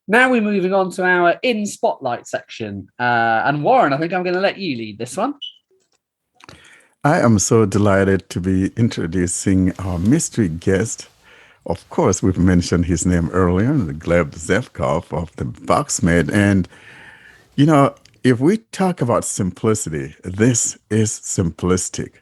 Now we're moving on to our In Spotlight section. And Warren, I think I'm going to let you lead this one. I am so delighted to be introducing our mystery guest. Of course, we've mentioned his name earlier, the Gleb Zevkov of the Voxmate. And, you know, if we talk about simplicity, this is simplistic.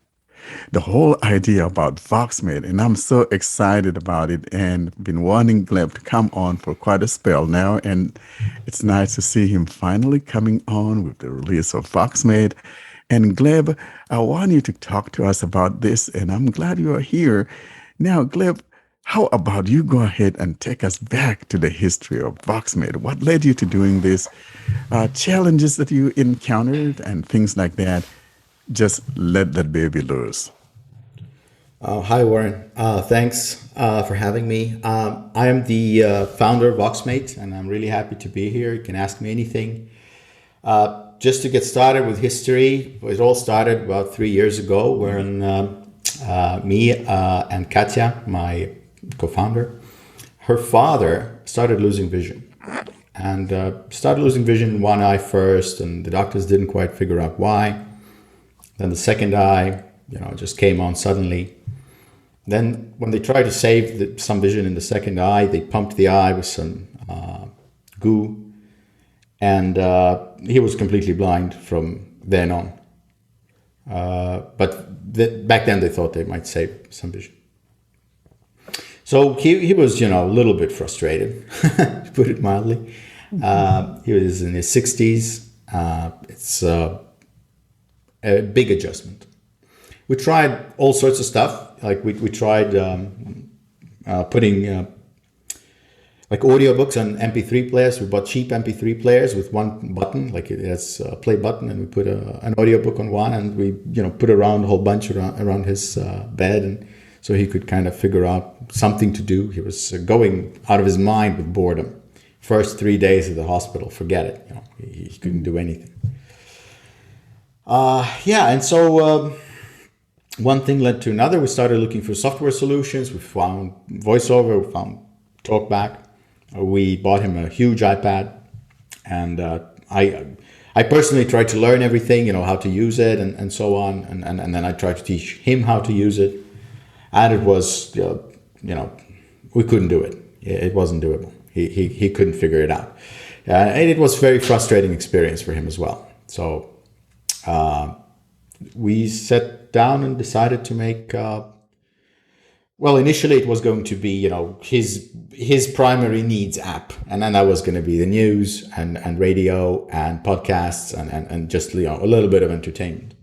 The whole idea about Voxmate, and I'm so excited about it and been wanting Gleb to come on for quite a spell now. And it's nice to see him finally coming on with the release of Voxmate. And Gleb, I want you to talk to us about this, and I'm glad you are here. Now, Gleb, how about you go ahead and take us back to the history of Voxmate? What led you to doing this? Challenges that you encountered and things like that. Just let that baby loose. Hi, Warren. Thanks for having me. I am the founder of Voxmate, and I'm really happy to be here. You can ask me anything. Just to get started with history, it all started about 3 years ago when me and Katya, my co-founder, her father started losing vision. And started losing vision in one eye first, and the doctors didn't quite figure out why. Then the second eye, just came on suddenly. Then when they tried to save some vision in the second eye, they pumped the eye with some goo, and he was completely blind from then on. But back then they thought they might save some vision. So he was, a little bit frustrated, to put it mildly. He was in his 60s. It's a big adjustment. We tried all sorts of stuff. Like we tried putting like audiobooks on MP3 players. We bought cheap MP3 players with one button, like it has a play button, and we put an audiobook on one, and we put around a whole bunch around his bed, and so he could kind of figure out something to do. He was going out of his mind with boredom. First 3 days at the hospital, forget it. He couldn't do anything. And so one thing led to another. We started looking for software solutions. We found VoiceOver, we found TalkBack. We bought him a huge iPad, and I personally tried to learn everything, how to use it and so on, and then I tried to teach him how to use it, and it was, we couldn't do it. It wasn't doable. He couldn't figure it out, and it was a very frustrating experience for him as well. So we sat down and decided to make. Initially it was going to be, his primary needs app, and then that was going to be the news and radio and podcasts and just a little bit of entertainment.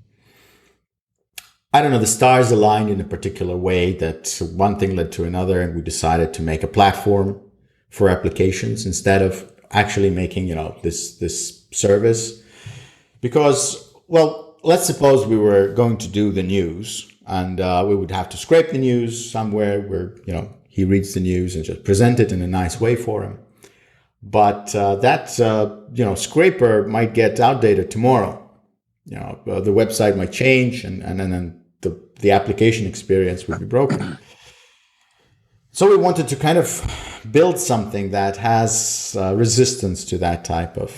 I don't know, the stars aligned in a particular way that one thing led to another, and we decided to make a platform for applications instead of actually making, this service. Because, let's suppose we were going to do the news, and we would have to scrape the news somewhere where, he reads the news and just present it in a nice way for him. But that scraper might get outdated tomorrow. The website might change, and then the application experience would be broken. So we wanted to kind of build something that has resistance to that type of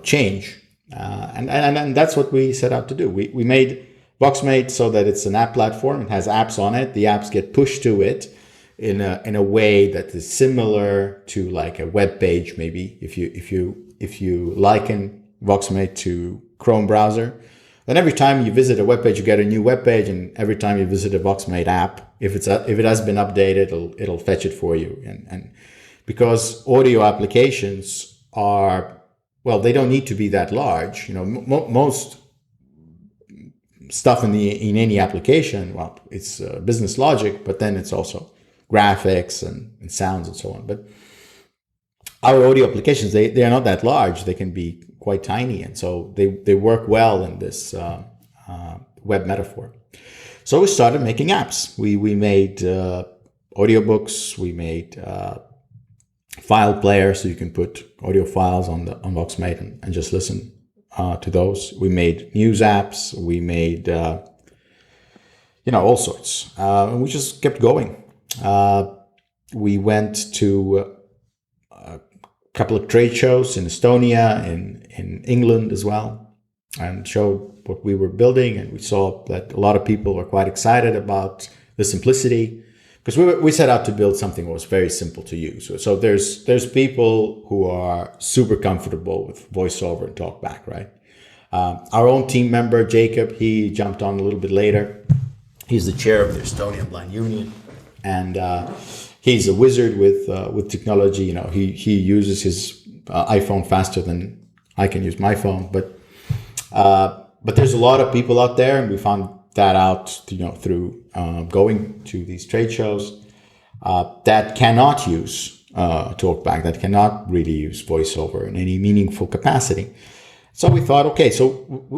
change, and that's what we set out to do. We made Voxmate so that it's an app platform. It has apps on it. The apps get pushed to it in a way that is similar to like a web page. Maybe if you liken Voxmate to Chrome browser, then every time you visit a web page, you get a new web page, and every time you visit a Voxmate app, if it has been updated, it'll fetch it for you. And because audio applications are, they don't need to be that large. Most stuff in any application, it's business logic, but then it's also graphics and sounds and so on. But our audio applications, they are not that large. They can be quite tiny, and so they work well in this web metaphor. So we started making apps. We made audiobooks. We made file players, so you can put audio files on Voxmate and just listen to those. We made news apps. We made all sorts, and we just kept going. We went to couple of trade shows in Estonia, in England as well, and showed what we were building. And we saw that a lot of people were quite excited about the simplicity, because we set out to build something that was very simple to use. So there's people who are super comfortable with voiceover and talkback, right? Our own team member, Jacob, he jumped on a little bit later. He's the chair of the Estonian Blind Union, and he's a wizard with technology. He uses his iPhone faster than I can use my phone. But there's a lot of people out there, and we found that out through going to these trade shows that cannot use talkback, that cannot really use voiceover in any meaningful capacity. So we thought, okay, so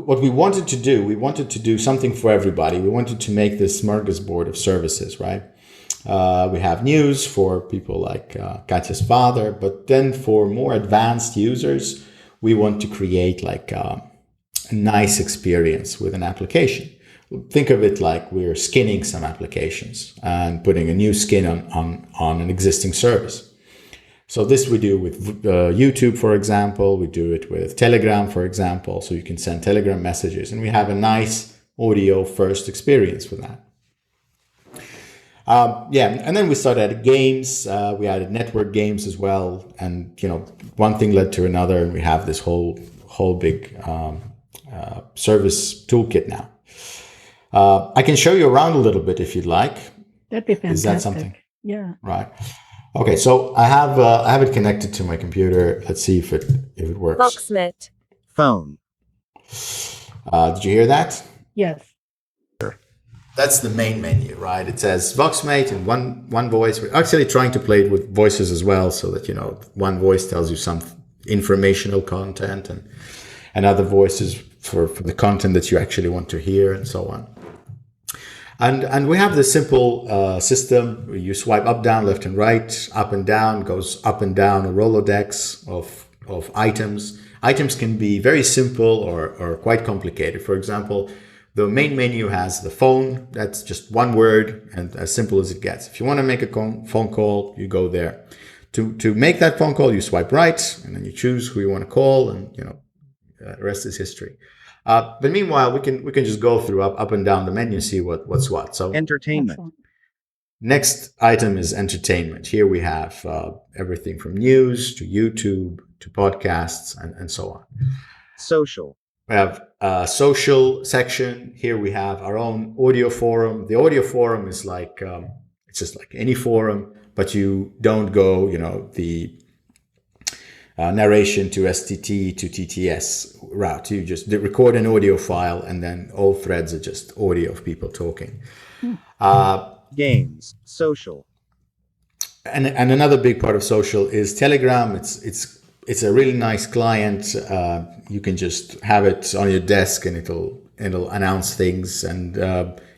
what we wanted to do something for everybody. We wanted to make this smorgasbord of services, right? We have news for people like Katya's father, but then for more advanced users, we want to create like a nice experience with an application. Think of it like we're skinning some applications and putting a new skin on an existing service. So this we do with YouTube, for example. We do it with Telegram, for example. So you can send Telegram messages, and we have a nice audio first experience with that. And then we started adding games. We added network games as well, and one thing led to another, and we have this whole big service toolkit now. I can show you around a little bit if you'd like. That'd be fantastic. Is that something? Yeah. Right. Okay, so I have it connected to my computer. Let's see if it works. Voxmate. Phone. Did you hear that? Yes. That's the main menu, right? It says Voxmate in one voice. We're actually trying to play it with voices as well, so that one voice tells you some informational content, and other voices for the content that you actually want to hear, and so on. And we have this simple system. You swipe up, down, left, and right. Up and down goes up and down a Rolodex of items. Items can be very simple or quite complicated. For example, the main menu has the phone. That's just one word and as simple as it gets. If you want to make a phone call, you go there. To make that phone call, you swipe right, and then you choose who you want to call, and the rest is history. But meanwhile, we can just go through up and down the menu and see what's what. So Entertainment. Excellent. next item is entertainment. Here we have everything from news to YouTube to podcasts and so on. Social. We have a social section. Here we have our own audio forum. The audio forum is like, it's just like any forum, but you don't go, the narration to STT to TTS route. You just record an audio file, and then all threads are just audio of people talking. Games. Social. And another big part of social is Telegram. It's a really nice client. You can just have it on your desk, and it'll announce things, and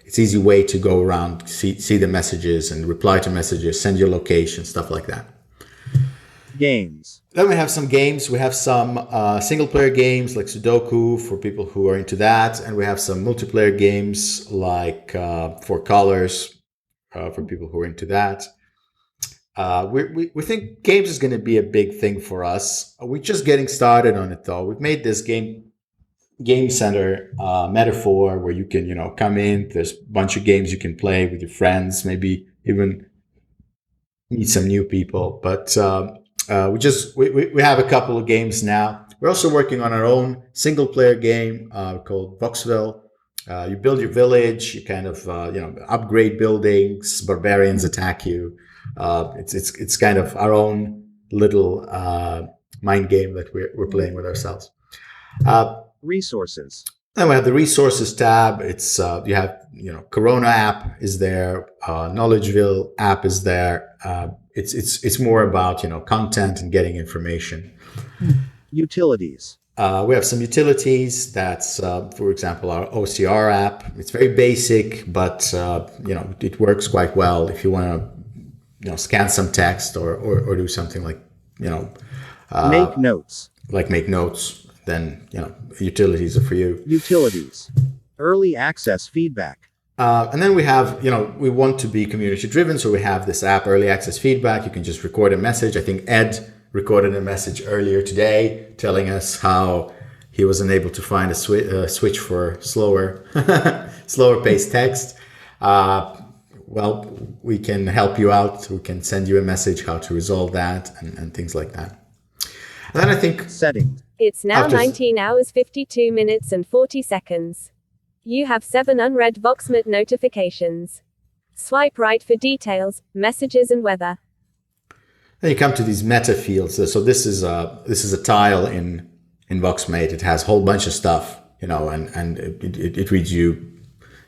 it's easy way to go around, see the messages and reply to messages, send your location, stuff like that. Games. Then we have some games. We have some single player games like Sudoku for people who are into that, and we have some multiplayer games like Four Colors for people who are into that. We think games is going to be a big thing for us. We're just getting started on it, though. We've made this game center metaphor where you can come in. There's a bunch of games you can play with your friends, maybe even meet some new people. But we have a couple of games now. We're also working on our own single player game called Voxville. You build your village. You kind of upgrade buildings. Barbarians attack you. It's kind of our own little mind game that we're playing with ourselves. Resources. Then we have the resources tab. It's you have Corona app is there, Knowledgeville app is there. It's more about content and getting information. Utilities. We have some utilities. That's for example our OCR app. It's very basic, but it works quite well if you want to scan some text or do something like Make notes. Like make notes. Then utilities are for you. Utilities. Early access feedback. And then we have we want to be community driven, so we have this app, Early Access Feedback. You can just record a message. I think Ed recorded a message earlier today telling us how he was unable to find a switch for slower paced text. Well, we can help you out. We can send you a message how to resolve that and things like that. And then I think Settings. It's now 19 hours 52 minutes and 40 seconds. You have 7 unread Voxmate notifications. Swipe right for details, messages and weather. then you come to these meta fields. So this is a tile in Voxmate. It has a whole bunch of stuff, and it reads you.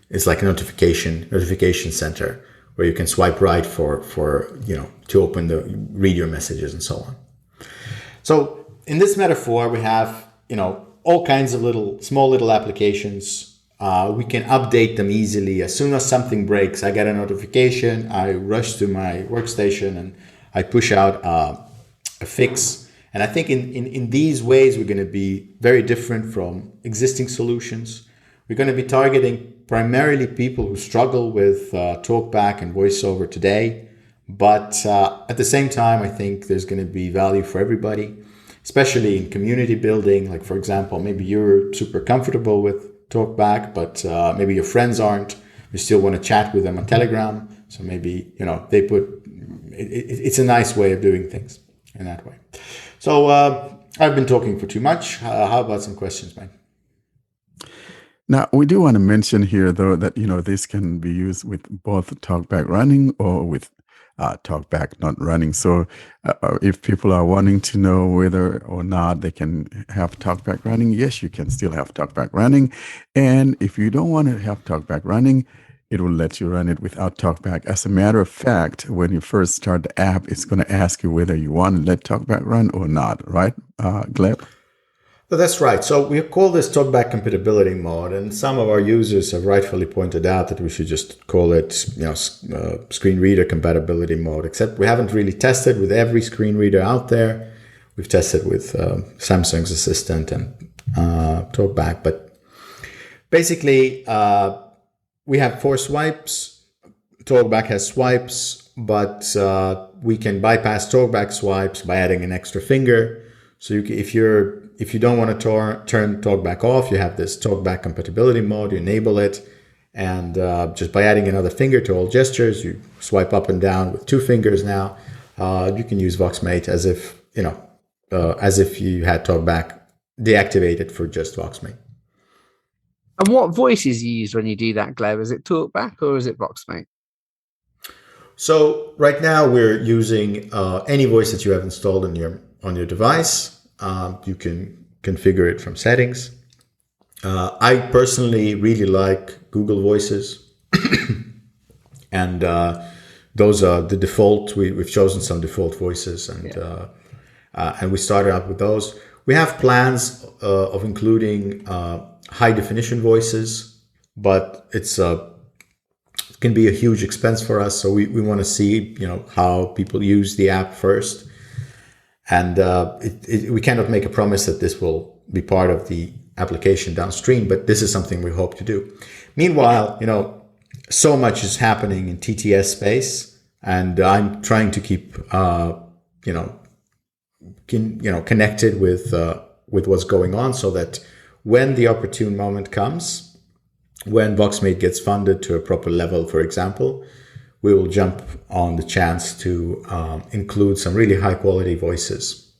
It's like a notification center where you can swipe right for to read your messages and so on. So in this metaphor, we have, all kinds of small little applications. We can update them easily. As soon as something breaks, I get a notification, I rush to my workstation and I push out a fix. And I think in these ways, we're going to be very different from existing solutions. We're going to be targeting primarily people who struggle with talkback and voiceover today. But at the same time, I think there's going to be value for everybody, especially in community building. Like, for example, maybe you're super comfortable with talkback, but maybe your friends aren't. You still want to chat with them on Telegram. So maybe, they it's a nice way of doing things in that way. So I've been talking for too much. How about some questions, Mike? Now, we do want to mention here, though, that, this can be used with both talkback running or with talkback not running. So if people are wanting to know whether or not they can have talkback running, yes, you can still have talkback running. And if you don't want to have talkback running, it will let you run it without talkback. As a matter of fact, when you first start the app, it's going to ask you whether you want to let talkback run or not, right, Gleb? That's right. So we call this talkback compatibility mode, and some of our users have rightfully pointed out that we should just call it, screen reader compatibility mode. Except we haven't really tested with every screen reader out there. We've tested with Samsung's Assistant and talkback, but basically we have 4 swipes. Talkback has swipes, but we can bypass talkback swipes by adding an extra finger. So if you don't want to turn talkback off, you have this talkback compatibility mode, you enable it, and just by adding another finger to all gestures, you swipe up and down with 2 fingers now. You can use Voxmate as if you had talkback deactivated for just Voxmate. And what voice is used when you do that, Gleb? Is it talkback or is it Voxmate? So right now we're using any voice that you have installed on your device. You can configure it from settings. I personally really like Google Voices. And those are the default. We've chosen some default voices and we started out with those. We have plans of including high definition voices, but it can be a huge expense for us. So we want to see, how people use the app first. And we cannot make a promise that this will be part of the application downstream, but this is something we hope to do. Meanwhile, so much is happening in TTS space, and I'm trying to keep, connected with what's going on, so that when the opportune moment comes, when Voxmate gets funded to a proper level, for example, we will jump on the chance to include some really high quality voices.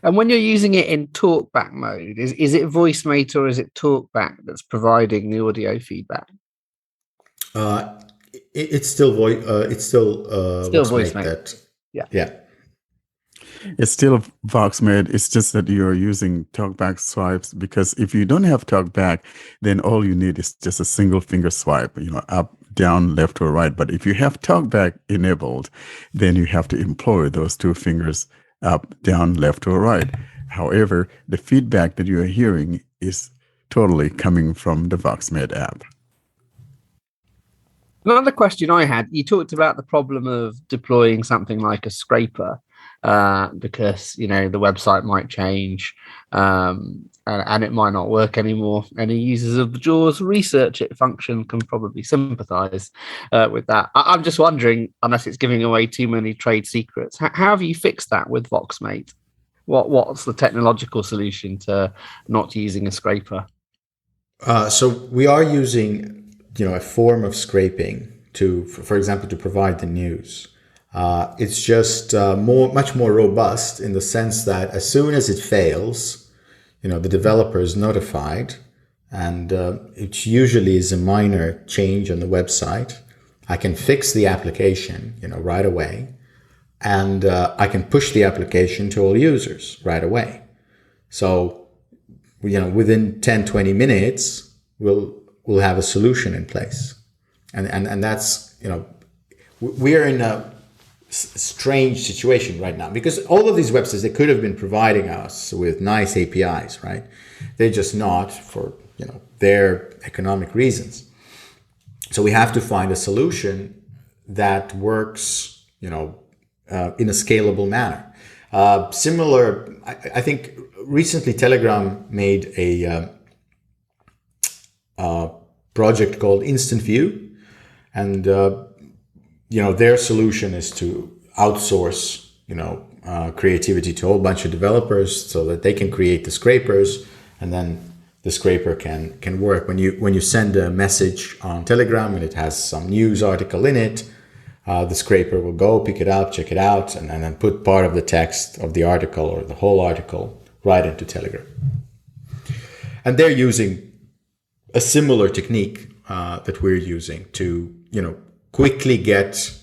And when you're using it in talkback mode, is it Voicemate or is it talkback that's providing the audio feedback? It's still Voxmate. Yeah. It's still Voxmate. It's just that you're using talkback swipes, because if you don't have talkback, then all you need is just a single finger swipe, up, down, left, or right. But if you have talkback enabled, then you have to employ those 2 fingers up, down, left, or right. However, the feedback that you are hearing is totally coming from the Voxmate app. Another question I had, you talked about the problem of deploying something like a scraper. because the website might change, and it might not work anymore. Any users of the JAWS research it function can probably sympathise with that. I'm just wondering, unless it's giving away too many trade secrets, how have you fixed that with Voxmate? What's the technological solution to not using a scraper? So we are using, a form of scraping for example, to provide the news. It's just much more robust in the sense that as soon as it fails, the developer is notified, and it usually is a minor change on the website. I can fix the application, right away, and I can push the application to all users right away. So, within 10, 20 minutes, we'll have a solution in place. And that's, we're in a strange situation right now, because all of these websites, they could have been providing us with nice APIs, right? They're just not, for, their economic reasons. So we have to find a solution that works, in a scalable manner. Similar, I think recently Telegram made a project called Instant View, and their solution is to outsource creativity to a whole bunch of developers so that they can create the scrapers, and then the scraper can work. When you send a message on Telegram and it has some news article in it, the scraper will go pick it up, check it out, and then put part of the text of the article or the whole article right into Telegram. And they're using a similar technique that we're using to, quickly get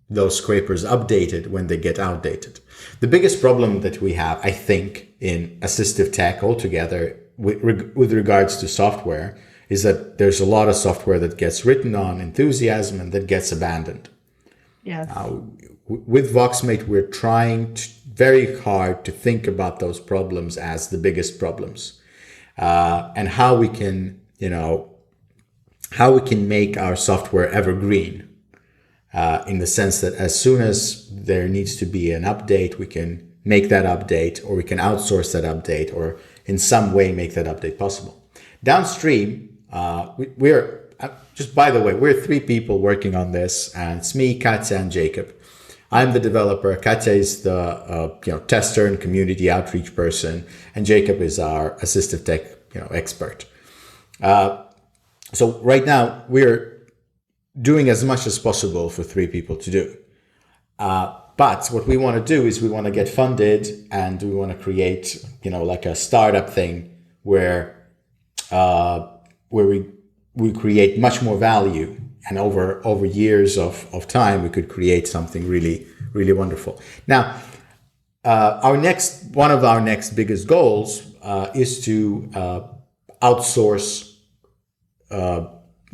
those scrapers updated when they get outdated. The biggest problem that we have, I think, in assistive tech altogether with regards to software is that there's a lot of software that gets written on enthusiasm and that gets abandoned. Yes. With Voxmate, we're trying very hard to think about those problems as the biggest problems, and how we can make our software evergreen, in the sense that as soon as there needs to be an update, we can make that update, or we can outsource that update, or in some way make that update possible. Downstream, we're just, by the way, we're 3 people working on this, and it's me, Katja, and Jacob. I'm the developer. Katja is the tester and community outreach person, and Jacob is our assistive tech expert. So right now we're doing as much as possible for 3 people to do. But what we want to do is we want to get funded, and we want to create, like a startup thing where we create much more value, and over years of time, we could create something really, really wonderful. Now, one of our next biggest goals is to outsource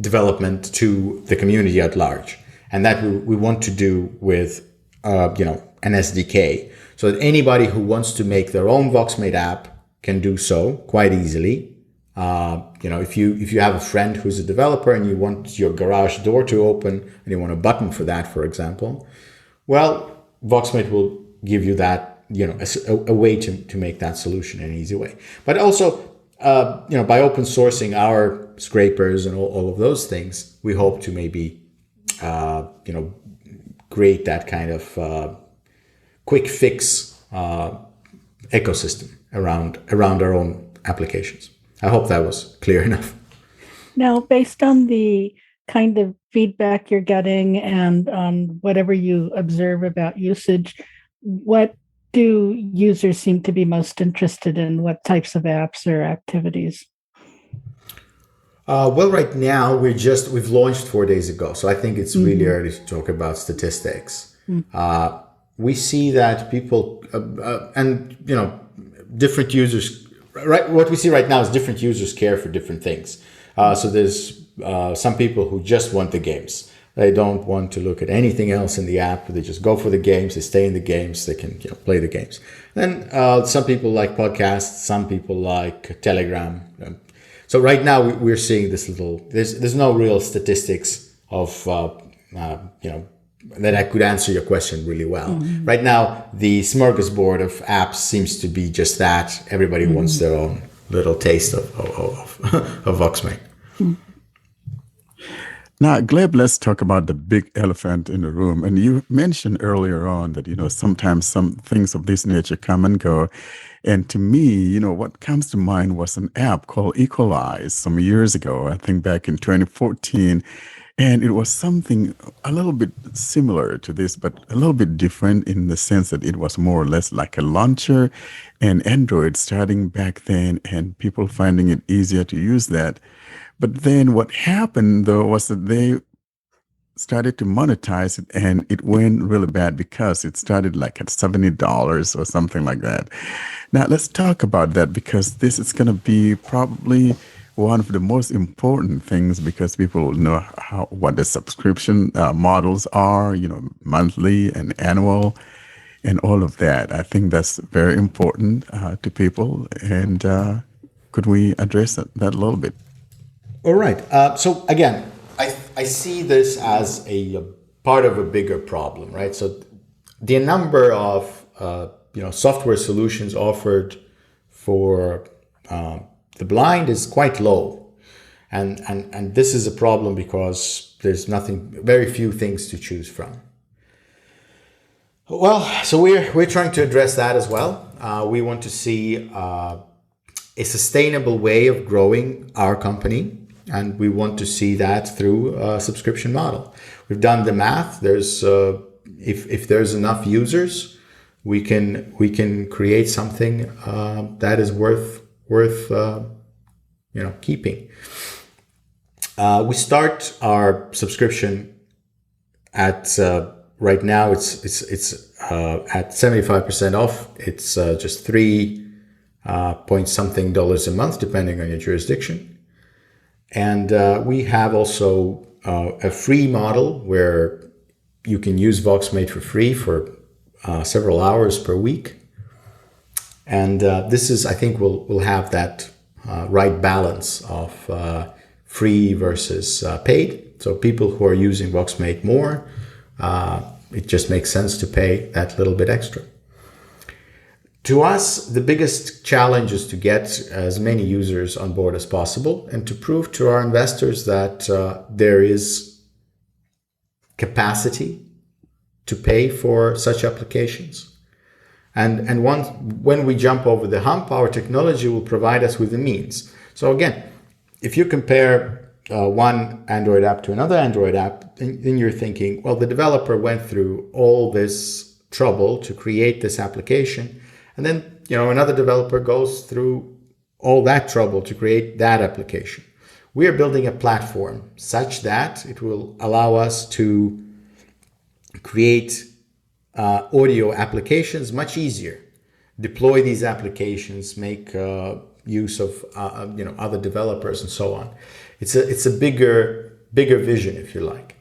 development to the community at large, and that we want to do with an SDK, so that anybody who wants to make their own Voxmate app can do so quite easily. If you have a friend who's a developer and you want your garage door to open and you want a button for that, for example, well, Voxmate will give you that, a way to make that solution in an easy way. But also, by open sourcing our scrapers and all of those things, we hope to maybe, create that kind of quick fix ecosystem around our own applications. I hope that was clear enough. Now, based on the kind of feedback you're getting and on whatever you observe about usage, what do users seem to be most interested in? What types of apps or activities? Well, right now we've launched 4 days ago, so I think it's really early to talk about statistics. We see that people and different users. Right, what we see right now is different users care for different things. So there's some people who just want the games. They don't want to look at anything else in the app. They just go for the games. They stay in the games. They can play the games. Then some people like podcasts. Some people like Telegram. So right now we're seeing this little. There's no real statistics of that I could answer your question really well. Right now, the smorgasbord of apps seems to be just that. Everybody wants their own little taste of Voxmate. Now, Gleb, let's talk about the big elephant in the room. And you mentioned earlier on that, sometimes some things of this nature come and go. And to me, what comes to mind was an app called Equalize some years ago, I think back in 2014. And it was something a little bit similar to this, but a little bit different in the sense that it was more or less like a launcher and Android starting back then, and people finding it easier to use that. But then what happened, though, was that they started to monetize it, and it went really bad because it started like at $70 or something like that. Now, let's talk about that, because this is going to be probably one of the most important things, because people will know what the subscription models are, monthly and annual and all of that. I think that's very important to people. And could we address that a little bit? All right. So again, I see this as a part of a bigger problem, right? So the number of software solutions offered for the blind is quite low, and this is a problem because there's very few things to choose from. Well, so we're trying to address that as well. We want to see a sustainable way of growing our company. And we want to see that through a subscription model. We've done the math. There's if there's enough users, we can create something that is worth keeping. We start our subscription at right now. It's at 75% off. It's just $3 something a month, depending on your jurisdiction. And we have also a free model where you can use Voxmate for free for several hours per week. And this is, I think, we'll have that right balance of free versus paid. So people who are using Voxmate more, it just makes sense to pay that little bit extra. To us, the biggest challenge is to get as many users on board as possible and to prove to our investors that there is capacity to pay for such applications. And when we jump over the hump, our technology will provide us with the means. So again, if you compare one Android app to another Android app, then you're thinking, well, the developer went through all this trouble to create this application. And then, another developer goes through all that trouble to create that application. We are building a platform such that it will allow us to create audio applications much easier, deploy these applications, make use of other developers and so on. It's a bigger vision, if you like.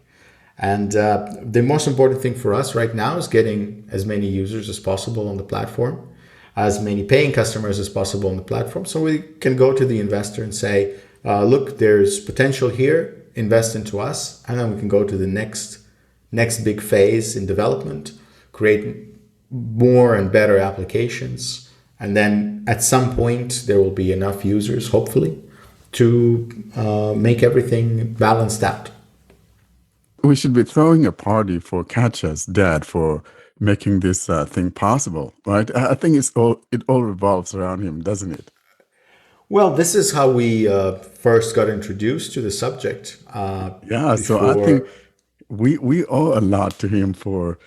And the most important thing for us right now is getting as many users as possible on the platform, as many paying customers as possible on the platform, so we can go to the investor and say, look, there's potential here, invest into us, and then we can go to the next big phase in development, create more and better applications, and then at some point there will be enough users, hopefully, to make everything balanced out. We should be throwing a party for Katja's dad for making this thing possible, right? I think it all revolves around him, doesn't it? Well, this is how we first got introduced to the subject. So I think we owe a lot to him for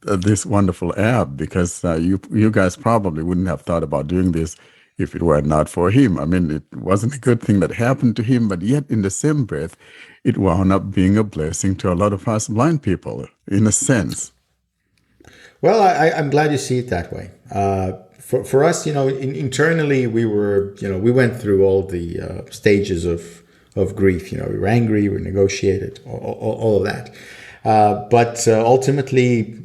this wonderful app, because you guys probably wouldn't have thought about doing this if it were not for him. I mean, it wasn't a good thing that happened to him, but yet in the same breath, it wound up being a blessing to a lot of us blind people, in a sense. Well, I'm glad you see it that way. For us, internally, we went through all the stages of grief. We were angry, we negotiated, all of that. But ultimately,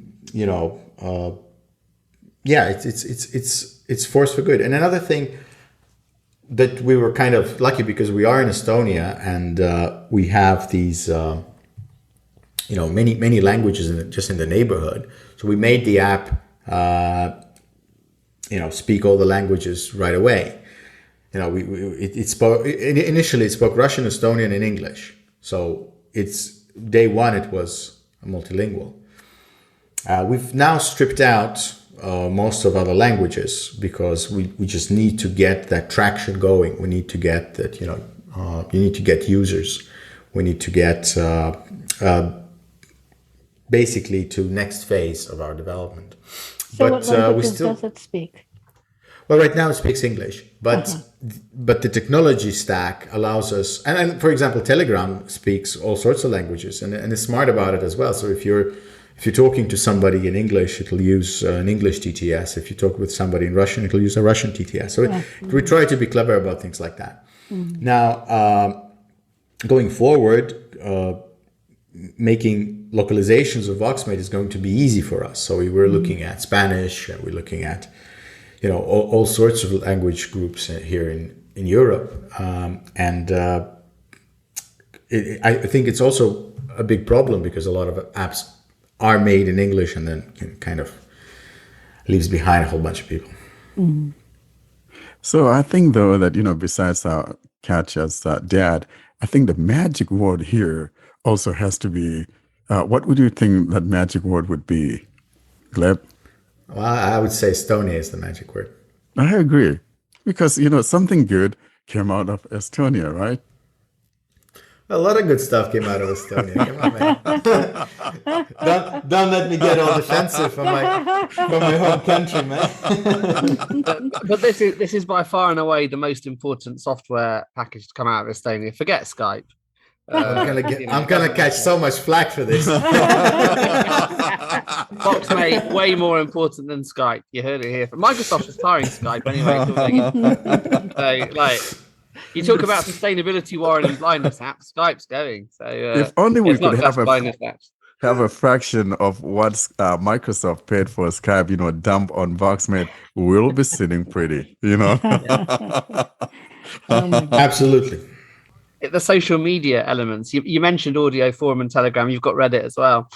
it's force for good. And another thing that we were kind of lucky, because we are in Estonia and we have these many languages just in the neighborhood. So we made the app, speak all the languages right away. Initially it spoke Russian, Estonian, and English. So it's day one, it was multilingual. We've now stripped out most of other languages because we just need to get that traction going. We need to get that, you need to get users. We need to get basically to next phase of our development. So what languages does it speak? Well, right now it speaks English, but the technology stack allows us, and for example, Telegram speaks all sorts of languages, and it's smart about it as well. So if you're talking to somebody in English, it'll use an English TTS. If you talk with somebody in Russian, it'll use a Russian TTS. So we try to be clever about things like that. Mm-hmm. Now, going forward, making localizations of Voxmate is going to be easy for us. So we were looking at Spanish, we're looking at all sorts of language groups here in Europe, and I think it's also a big problem because a lot of apps are made in English and then kind of leaves behind a whole bunch of people. Mm-hmm. So I think though that besides catch as dad, I think the magic word here also has to be. What would you think that magic word would be, Gleb? Well, I would say Estonia is the magic word. I agree. Because, something good came out of Estonia, right? A lot of good stuff came out of Estonia. Come on, man. don't let me get all defensive from my home country, man. but this is by far and away the most important software package to come out of Estonia. Forget Skype. I'm gonna catch so much flack for this. Voxmate, way more important than Skype. You heard it here. Microsoft is tiring Skype anyway. You talk about sustainability, Warren, and blindness apps. Skype's going. So if only we could have a fraction of what Microsoft paid for Skype, dump on Voxmate, we'll be sitting pretty. Absolutely. The social media elements. You mentioned audio, forum, and Telegram. You've got Reddit as well.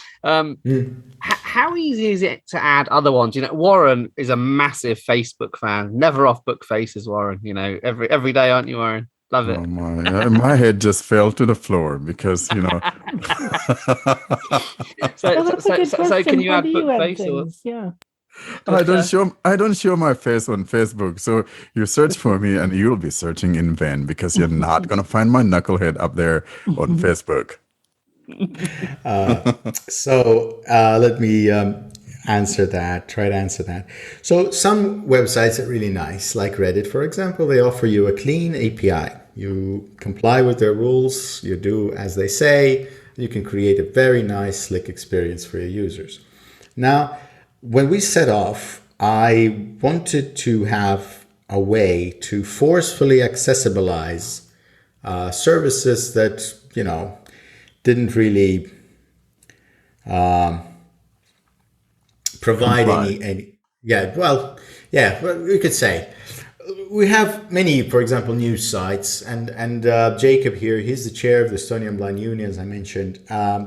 How easy is it to add other ones? Warren is a massive Facebook fan. Never off book faces, Warren. Every day, aren't you, Warren? Love it. Oh my head just fell to the floor because So can you add book face? Yeah. I don't show my face on Facebook. So you search for me and you'll be searching in vain because you're not going to find my knucklehead up there on Facebook. So let me try to answer that. So some websites are really nice, like Reddit, for example. They offer you a clean API. You comply with their rules, you do as they say, you can create a very nice, slick experience for your users. Now, when we set off, I wanted to have a way to forcefully accessibilize services that, didn't really provide any. Well, we could say. We have many, for example, news sites, and Jacob here, he's the chair of the Estonian Blind Union, as I mentioned.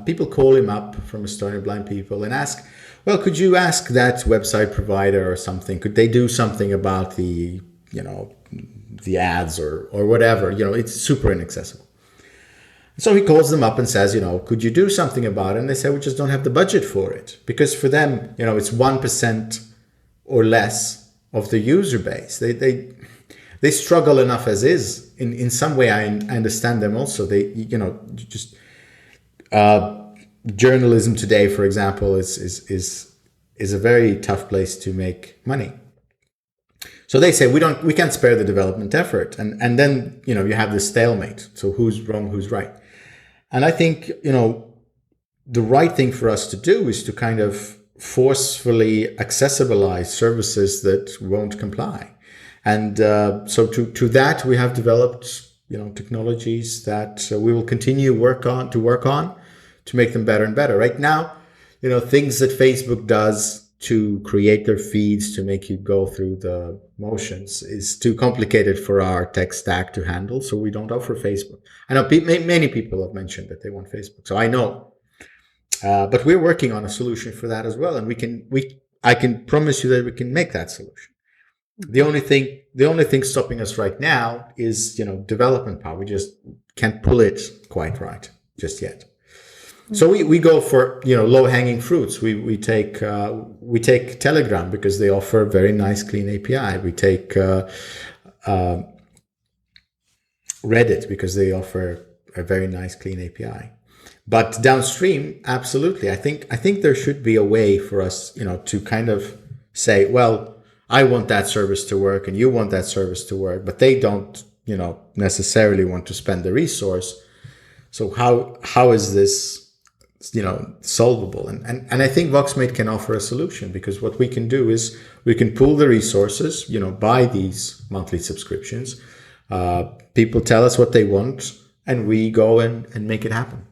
People call him up from Estonian blind people and ask, well, could you ask that website provider or something? Could they do something about the ads or whatever? It's super inaccessible. So he calls them up and says, could you do something about it? And they say, we just don't have the budget for it. Because for them, it's 1% or less of the user base. They struggle enough as is. In some way, I understand them also. Journalism today, for example, is a very tough place to make money. So they say we can't spare the development effort, and then you have this stalemate. So who's wrong, who's right? And I think the right thing for us to do is to kind of forcefully accessibilize services that won't comply. And so to that we have developed technologies that we will continue to work on to make them better and better. Right now, things that Facebook does to create their feeds to make you go through the motions is too complicated for our tech stack to handle. So we don't offer Facebook. I know many people have mentioned that they want Facebook. So I know But we're working on a solution for that as well, and I can promise you that we can make that solution. The only thing stopping us right now is development power. We just can't pull it quite right just yet. So we go for low hanging fruits. We take Telegram because they offer a very nice clean API. We take Reddit because they offer a very nice clean API. But downstream, absolutely, I think there should be a way for us to kind of say, well, I want that service to work and you want that service to work, but they don't necessarily want to spend the resource. So how is this solvable? And I think Voxmate can offer a solution, because what we can do is we can pool the resources, buy these monthly subscriptions. People tell us what they want and we go and make it happen.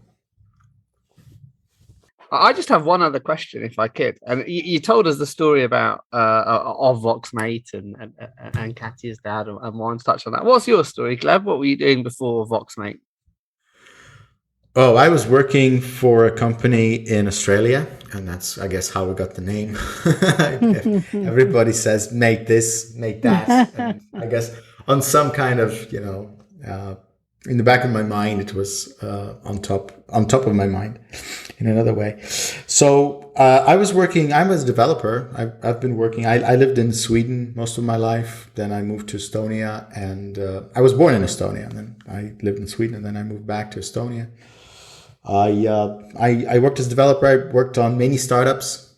I just have one other question, if I could. And you told us the story about of Voxmate and Katya's dad, and Warren's touched on that. What's your story, Gleb? What were you doing before Voxmate? Oh, I was working for a company in Australia, and that's, I guess, how we got the name. Everybody says, make this, make that. And I guess on some kind of, in the back of my mind, it was on top of my mind in another way. So I was a developer. I've been working, I lived in Sweden most of my life. Then I moved to Estonia, and I was born in Estonia, and then I lived in Sweden, and then I moved back to Estonia. I worked as a developer. I worked on many startups,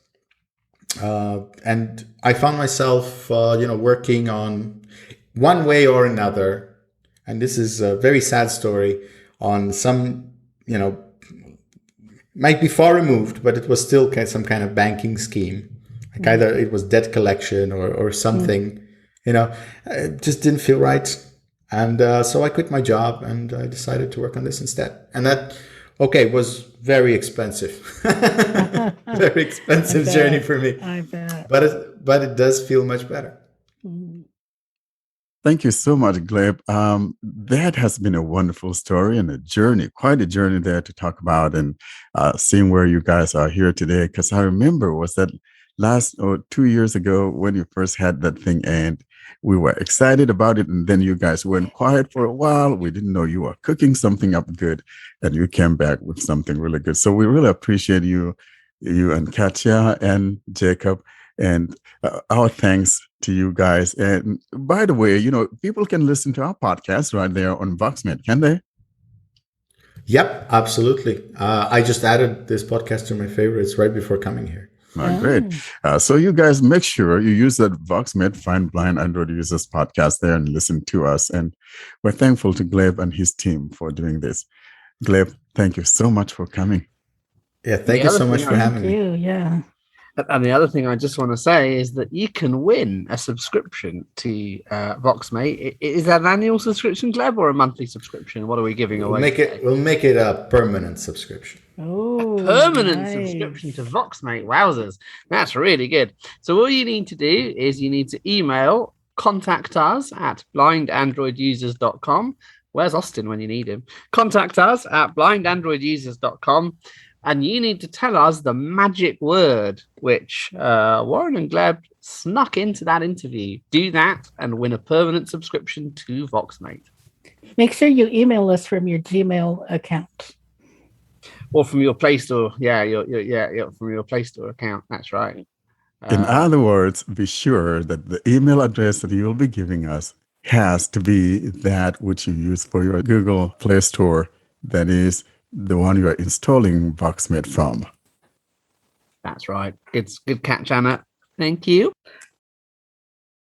and I found myself, working on one way or another. And this is a very sad story on some, might be far removed, but it was still some kind of banking scheme. Like either it was debt collection or something, it just didn't feel right. And so I quit my job and I decided to work on this instead. And that, was very expensive. Very expensive journey for me. I bet. But it does feel much better. Thank you so much, Gleb. That has been a wonderful story and a journey, quite a journey there to talk about, and seeing where you guys are here today. Because I remember, was that 2 years ago when you first had that thing, and we were excited about it, and then you guys went quiet for a while. We didn't know you were cooking something up good, and you came back with something really good. So we really appreciate you and Katya and Jacob, and our thanks to you guys. And by the way, people can listen to our podcast right there on Voxmate, can they? Yep, absolutely. I just added this podcast to my favorites right before coming here. Oh, great. So you guys make sure you use that Voxmate Find Blind Android Users podcast there and listen to us. And we're thankful to Gleb and his team for doing this. Gleb, thank you so much for coming. Yeah, thank you so much for having me. Yeah. And the other thing I just want to say is that you can win a subscription to Voxmate. Is that an annual subscription, Gleb, or a monthly subscription? What are we giving away? We'll make it a permanent subscription. Oh, Permanent subscription to Voxmate. Wowzers. That's really good. So all you need to do is you need to email contact us at blindandroidusers.com. Where's Austin when you need him? Contact us at blindandroidusers.com. And you need to tell us the magic word, which Warren and Gleb snuck into that interview. Do that and win a permanent subscription to Voxmate. Make sure you email us from your Gmail account. Or from your Play Store. Yeah, from your Play Store account. That's right. In other words, be sure that the email address that you'll be giving us has to be that which you use for your Google Play Store. That is the one you are installing Voxmate from. That's right. Good catch, Anna. Thank you.